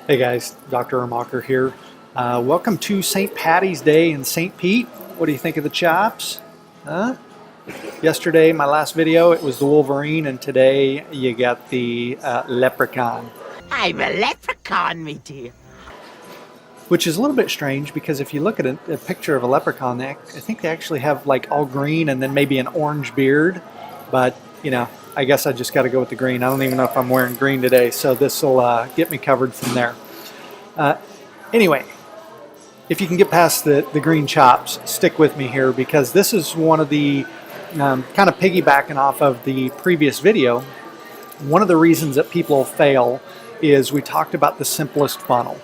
Hey guys, Dr. Ermacher here. Welcome to St. Patty's Day in St. Pete. What do you think of the chops? Huh? Yesterday, my last video, it was the Wolverine, and today you got the Leprechaun. I'm a leprechaun, me dear. Which is a little bit strange because if you look at a picture of a leprechaun, I think they actually have like all green and then maybe an orange beard. But, you know, I guess I just got to go with the green. I don't even know if I'm wearing green today, so this will get me covered from there. Anyway, if you can get past the green chops, stick with me here because this is one of the, kind of piggybacking off of the previous video, one of the reasons that people fail is we talked about the simplest funnel.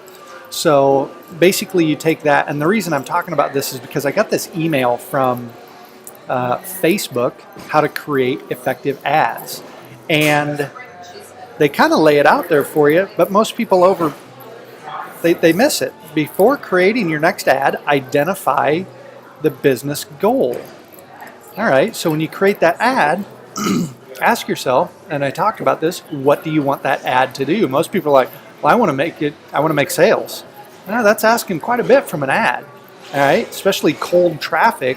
So basically you take that, and the reason I'm talking about this is because I got this email from Facebook, how to create effective ads. And they kind of lay it out there for you, but most people they miss it. Before creating your next ad, identify the business goal. All right, so when you create that ad, ask yourself, and I talked about this, what do you want that ad to do? Most people are like, well, I want to make sales. Now, that's asking quite a bit from an ad, all right? Especially cold traffic,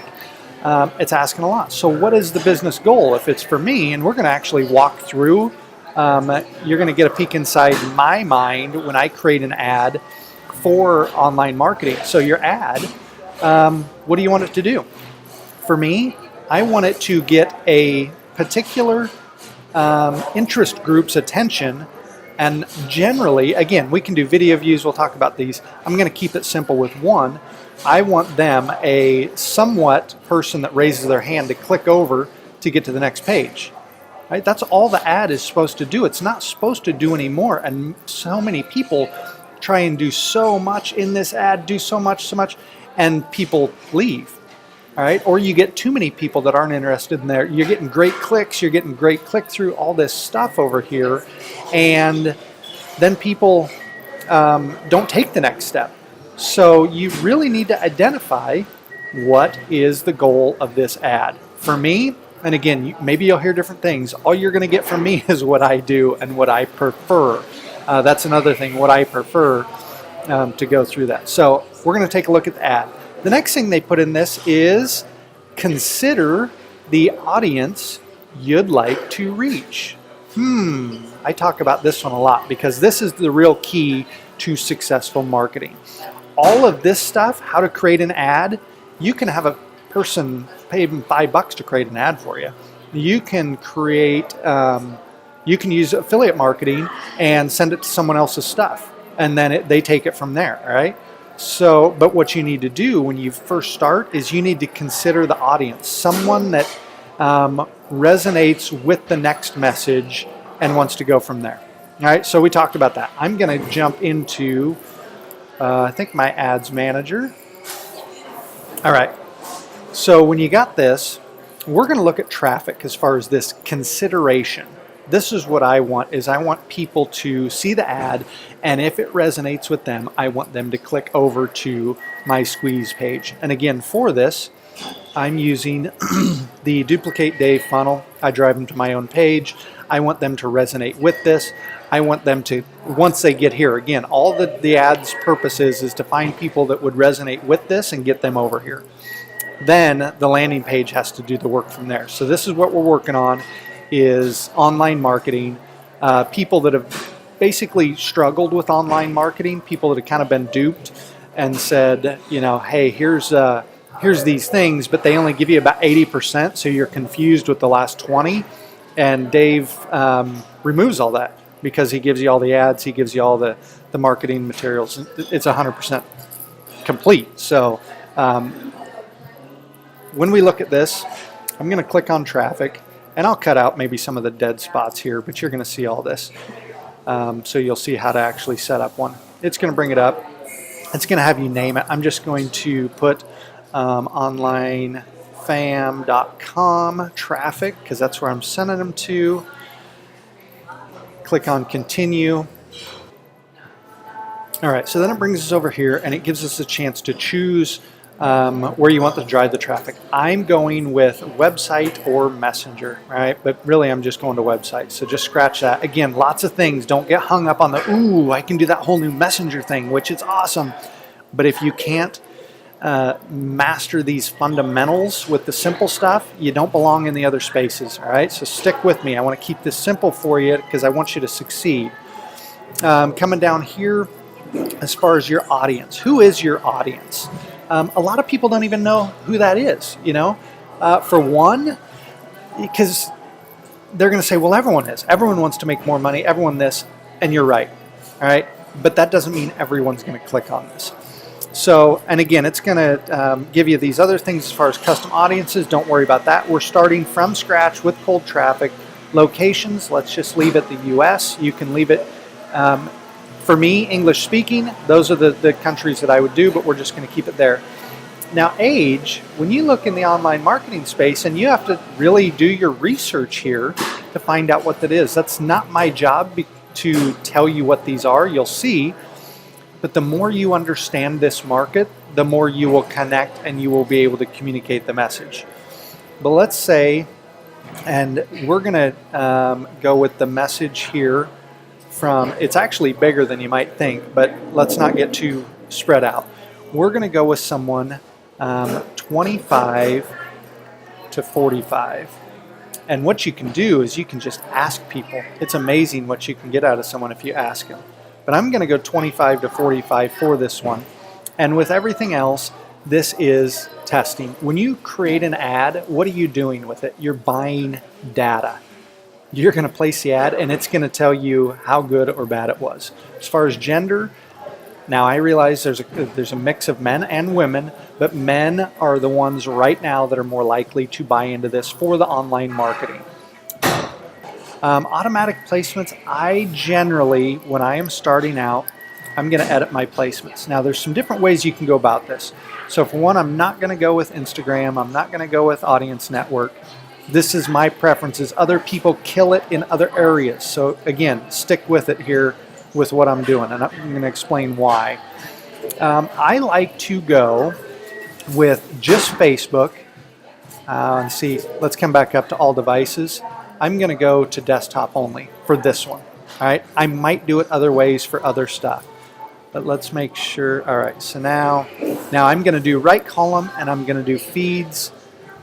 it's asking a lot. So what is the business goal? If it's for me, and we're going to actually walk through, you're going to get a peek inside my mind when I create an ad for online marketing. So your ad, what do you want it to do? For me, I want it to get a particular interest group's attention, and generally, again, we can do video views, we'll talk about these. I'm going to keep it simple with one. I want them, a somewhat person that raises their hand, to click over to get to the next page. Right? That's all the ad is supposed to do. It's not supposed to do any more, and so many people try and do so much in this ad, do so much, and people leave. All right, or you get too many people that aren't interested in there. You're getting great clicks, you're getting great click-through, all this stuff over here, and then people don't take the next step. So you really need to identify what is the goal of this ad. For me, and again, maybe you'll hear different things, all you're going to get from me is what I do and what I prefer. That's another thing, what I prefer, to go through that. So we're going to take a look at the ad. The next thing they put in this is consider the audience you'd like to reach. I talk about this one a lot because this is the real key to successful marketing. All of this stuff, how to create an ad, you can have a person pay them $5 to create an ad for you. You can create, you can use affiliate marketing and send it to someone else's stuff, and then they take it from there, all right? So, but what you need to do when you first start is you need to consider the audience, someone that resonates with the next message and wants to go from there. All right, so we talked about that. I'm going to jump into, I think, my ads manager. All right, so when you got this, we're going to look at traffic as far as this consideration. This is what I want, is I want people to see the ad, and if it resonates with them, I want them to click over to my squeeze page. And again, for this, I'm using the duplicate Dave funnel. I drive them to my own page. I want them to resonate with this. I want them to, once they get here, again, all the ad's purpose is to find people that would resonate with this and get them over here. Then the landing page has to do the work from there. So this is what we're working on, is online marketing. People that have basically struggled with online marketing, people that have kind of been duped and said, you know, hey, here's these things, but they only give you about 80%, so you're confused with the last 20. And Dave removes all that because he gives you all the ads, he gives you all the marketing materials. It's 100% complete. So when we look at this, I'm going to click on traffic, and I'll cut out maybe some of the dead spots here, but you're going to see all this. So you'll see how to actually set up one. It's going to bring it up. It's going to have you name it. I'm just going to put OnlineFam.com traffic, because that's where I'm sending them to. Click on continue. All right, so then it brings us over here, and it gives us a chance to choose where you want to drive the traffic. I'm going with website or messenger, right? But really I'm just going to website. So just scratch that. Again, lots of things. Don't get hung up on the, ooh, I can do that whole new messenger thing, which is awesome. But if you can't master these fundamentals with the simple stuff, you don't belong in the other spaces, all right? So stick with me. I want to keep this simple for you because I want you to succeed. Coming down here, as far as your audience, who is your audience? A lot of people don't even know who that is, you know? For one, because they're going to say, well, everyone is. Everyone wants to make more money, everyone this, and you're right, all right? But that doesn't mean everyone's going to click on this. So, and again, it's going to give you these other things as far as custom audiences. Don't worry about that. We're starting from scratch with cold traffic. Locations, let's just leave it the US. You can leave it, for me, English speaking, those are the countries that I would do, but we're just going to keep it there. Now, age, when you look in the online marketing space, and you have to really do your research here to find out what that is. That's not my job to tell you what these are. You'll see. But the more you understand this market, the more you will connect and you will be able to communicate the message. But let's say, and we're going to go with the message here from, it's actually bigger than you might think, but let's not get too spread out. We're going to go with someone 25 to 45. And what you can do is you can just ask people. It's amazing what you can get out of someone if you ask them. But I'm going to go 25 to 45 for this one. And with everything else, this is testing. When you create an ad, what are you doing with it? You're buying data. You're going to place the ad, and it's going to tell you how good or bad it was. As far as gender, now I realize there's a mix of men and women, but men are the ones right now that are more likely to buy into this for the online marketing. Automatic placements, I generally, when I am starting out, I'm going to edit my placements. Now, there's some different ways you can go about this. So for one, I'm not going to go with Instagram. I'm not going to go with Audience Network. This is my preferences. Other people kill it in other areas. So again, stick with it here with what I'm doing, and I'm going to explain why. I like to go with just Facebook. And see, let's come back up to all devices. I'm going to go to desktop only for this one. All right, I might do it other ways for other stuff, but let's make sure. All right, so now I'm going to do right column, and I'm going to do feeds.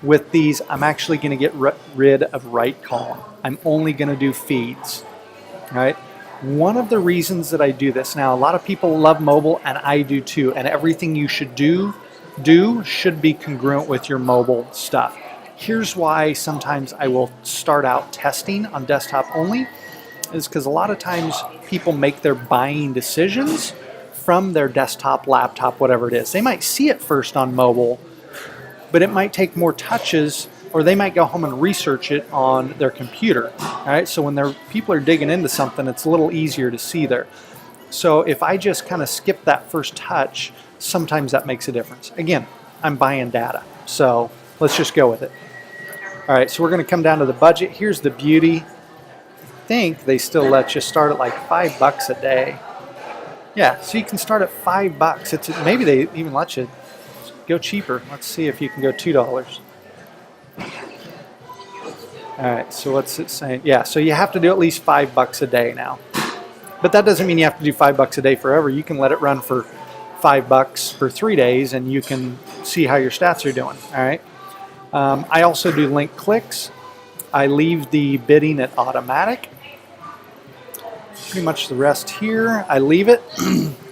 With these, I'm actually going to get rid of right column. I'm only going to do feeds. All right. One of the reasons that I do this, now a lot of people love mobile, and I do too, and everything you should do should be congruent with your mobile stuff. Here's why sometimes I will start out testing on desktop only, is because a lot of times people make their buying decisions from their desktop, laptop, whatever it is. They might see it first on mobile, but it might take more touches, or they might go home and research it on their computer. All right, so when people are digging into something, it's a little easier to see there. So if I just kind of skip that first touch, sometimes that makes a difference. Again, I'm buying data, so let's just go with it. All right, so we're going to come down to the budget. Here's the beauty. I think they still let you start at like $5 a day. Yeah, so you can start at $5. Maybe they even let you go cheaper. Let's see if you can go $2. All right, so what's it saying? Yeah, so you have to do at least $5 a day now. But that doesn't mean you have to do $5 a day forever. You can let it run for $5 for 3 days, and you can see how your stats are doing. All right. I also do link clicks. I leave the bidding at automatic. Pretty much the rest here, I leave it.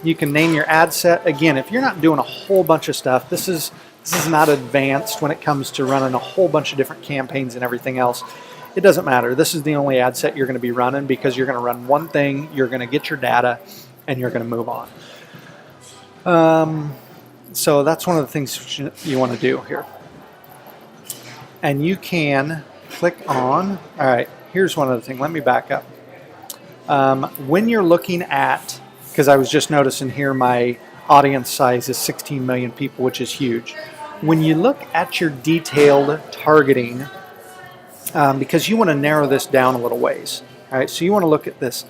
You can name your ad set. Again, if you're not doing a whole bunch of stuff, this is not advanced when it comes to running a whole bunch of different campaigns and everything else. It doesn't matter. This is the only ad set you're going to be running, because you're going to run one thing, you're going to get your data, and you're going to move on. So that's one of the things you want to do here. And you can click on, all right, here's one other thing. Let me back up. When you're looking at, because I was just noticing here my audience size is 16 million people, which is huge. When you look at your detailed targeting, because you want to narrow this down a little ways, all right, so you want to look at this.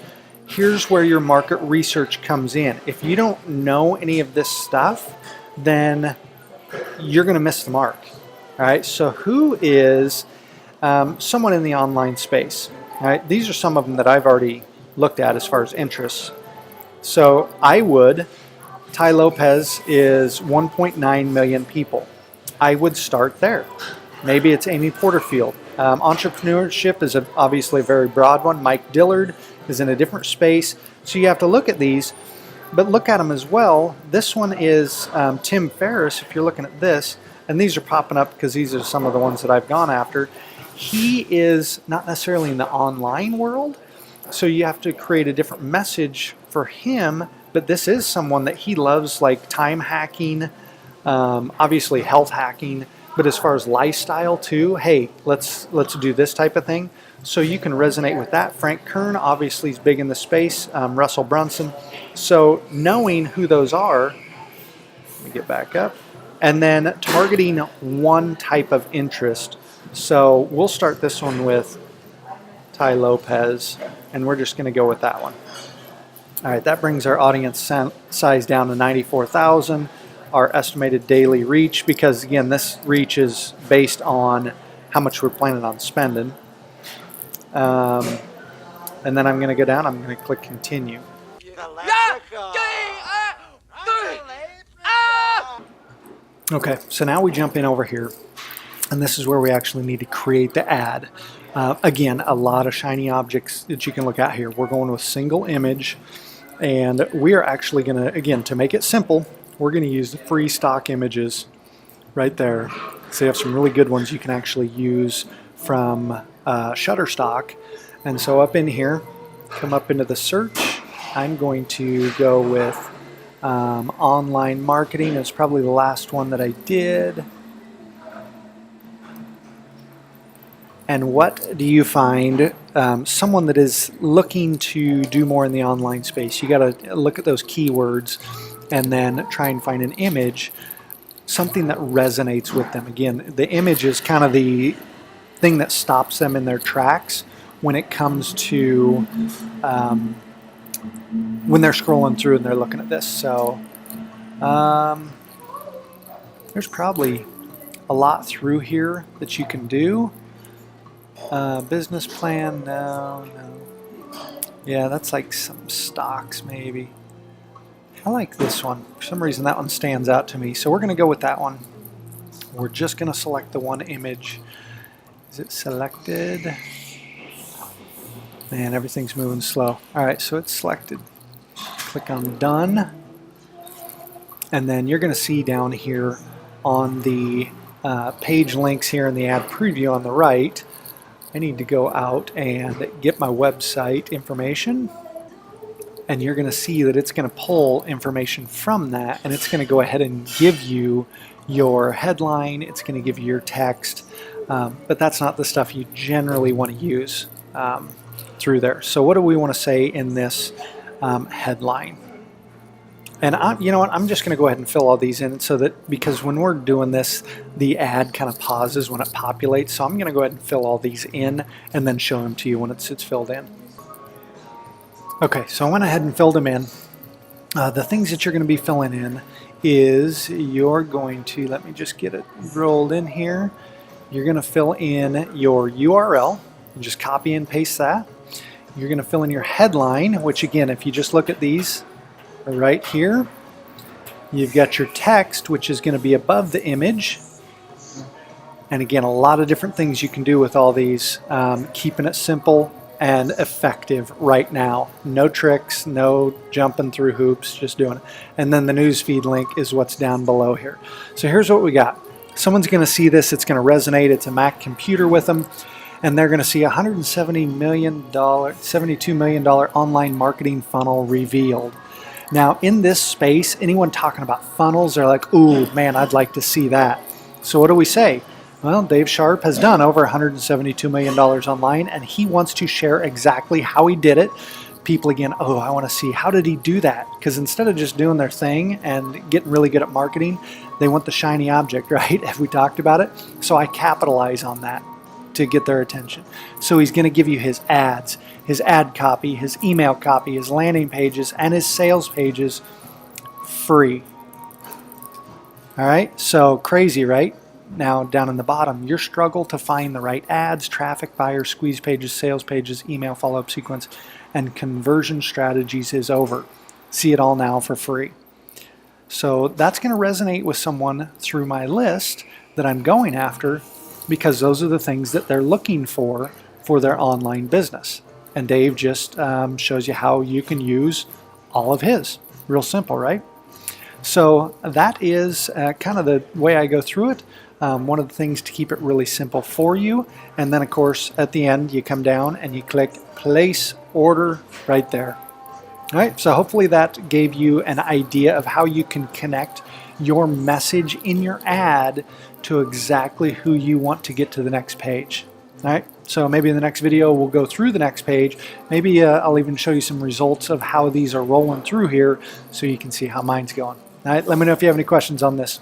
Here's where your market research comes in. If you don't know any of this stuff, then you're going to miss the mark. All right, so who is someone in the online space? All right, these are some of them that I've already looked at as far as interests. So Ty Lopez is 1.9 million people. I would start there. Maybe it's Amy Porterfield. Entrepreneurship is obviously a very broad one. Mike Dillard is in a different space. So you have to look at these, but look at them as well. This one is Tim Ferriss, if you're looking at this, and these are popping up because these are some of the ones that I've gone after. He is not necessarily in the online world, so you have to create a different message for him, but this is someone that he loves, like time hacking, obviously health hacking, but as far as lifestyle too, hey, let's do this type of thing. So you can resonate with that. Frank Kern obviously is big in the space, Russell Brunson. So knowing who those are, let me get back up, and then targeting one type of interest. So we'll start this one with Ty Lopez, and we're just going to go with that one. All right, that brings our audience size down to 94,000. Our estimated daily reach, because again, this reach is based on how much we're planning on spending. And then I'm going to go down, I'm going to click continue. Okay, so now we jump in over here, and this is where we actually need to create the ad. Again, a lot of shiny objects that you can look at here. We're going with single image, and we are actually going to, again, to make it simple, we're going to use the free stock images right there. So you have some really good ones you can actually use from Shutterstock. And so up in here, come up into the search, I'm going to go with online marketing. It's probably the last one that I did. And what do you find? Someone that is looking to do more in the online space. You got to look at those keywords and then try and find an image, something that resonates with them. Again, the image is kind of the thing that stops them in their tracks when it comes to when they're scrolling through and they're looking at this. So there's probably a lot through here that you can do. Business plan, no. Yeah, that's like some stocks maybe. I like this one. For some reason that one stands out to me. So we're going to go with that one. We're just going to select the one image. Is it selected? Man, everything's moving slow. All right, so it's selected. Click on done. And then you're going to see down here on the page links here in the ad preview on the right, I need to go out and get my website information. And you're going to see that it's going to pull information from that, and it's going to go ahead and give you your headline. It's going to give you your text, but that's not the stuff you generally want to use through there. So what do we want to say in this headline? And you know what? I'm just going to go ahead and fill all these in, so that because when we're doing this, the ad kind of pauses when it populates. So I'm going to go ahead and fill all these in and then show them to you when it's filled in. Okay, so I went ahead and filled them in. The things that you're going to be filling in is you're going to, let me just get it rolled in here. You're going to fill in your URL and just copy and paste that. You're going to fill in your headline, which again, if you just look at these right here, you've got your text, which is going to be above the image. And again, a lot of different things you can do with all these, keeping it simple and effective right now. No tricks, no jumping through hoops, just doing it. And then the newsfeed link is what's down below here. So here's what we got. Someone's going to see this, it's going to resonate, it's a Mac computer with them, and they're going to see a $172 million online marketing funnel revealed. Now in this space, anyone talking about funnels, they're like, ooh, man, I'd like to see that. So what do we say? Well, Dave Sharp has done over $172 million online, and he wants to share exactly how he did it. People again, oh, I want to see, how did he do that? Because instead of just doing their thing and getting really good at marketing, they want the shiny object, right? Have we talked about it? So I capitalize on that to get their attention. So he's going to give you his ads, his ad copy, his email copy, his landing pages, and his sales pages free. All All right, so crazy, right? Now down in the bottom, your struggle to find the right ads, traffic, buyers, squeeze pages, sales pages, email follow-up sequence, and conversion strategies is over. See it all now for free. So that's going to resonate with someone through my list that I'm going after, because those are the things that they're looking for their online business. And Dave just shows you how you can use all of his. Real simple, right? So that is kind of the way I go through it. One of the things to keep it really simple for you. And then of course at the end you come down and you click place order right there. All right, so hopefully that gave you an idea of how you can connect your message in your ad to exactly who you want to get to the next page. All right, so maybe in the next video we'll go through the next page. Maybe I'll even show you some results of how these are rolling through here so you can see how mine's going. All right, let me know if you have any questions on this.